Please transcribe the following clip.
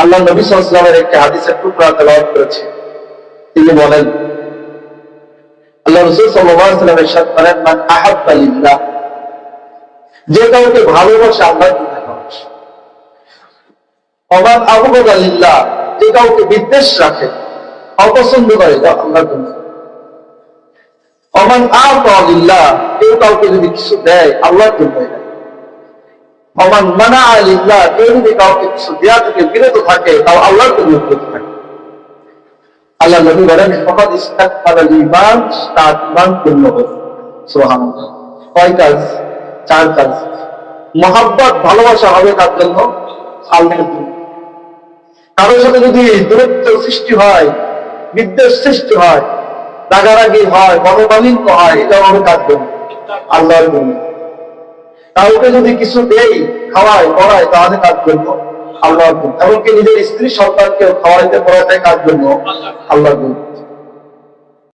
আল্লাহ নবী সাল্লাল্লাহু আলাইহি ওয়াসাল্লামের একটি হাদিসের টুকরা তেলাওয়াত করেছি। তিনি বলেন, আল্লাহ রাসূল সাল্লাল্লাহু আলাইহি ওয়াসাল্লাম ইরশাদ করেন, মান আহাব্বা লিল্লাহ, যে কাউকে ভালোবাসে আল্লাহর জন্য ভালোবাসে। ওমান আবগাদা লিল্লাহ, যে কাউকে বিদ্বেষ রাখে, অপছন্দ করে, এটা আল্লাহর জন্য। ওমান আতা লিল্লাহ, কেউ কাউকে যদি কিছু দেয় আল্লাহর জন্য। ওমান মানা লিল্লাহ, কেউ যদি কাউকে কিছু দেয়া থেকে বিরত থাকে তাও আল্লাহর জন্য বিরত থাকে। আল্লাহ নবী বলেন, ফাকাদ ইসতাকমালাল ঈমান, তার ঈমান পূর্ণ হলো। সুবহানাল্লাহ। কয় কাজ? 4 কাজ। মহব্বত, ভালোবাসা হবে কার জন্য? আল্লাহর জন্য। কারোর সাথে যদি দূরত্ব সৃষ্টি হয়, বিদ্বেষ সৃষ্টি হয়, রাগারাগি হয়, মনোমালিন্য হয়, এটা হবে কার জন্য? আল্লাহর জন্য। কাউকে যদি কিছু দেই, খাওয়াই, পড়াই, তাহলে কার জন্য? আল্লাহর জন্য। এমনকি নিজের স্ত্রী সন্তানকে খাওয়াইতে পড়াতে কার জন্য? আল্লাহর জন্য।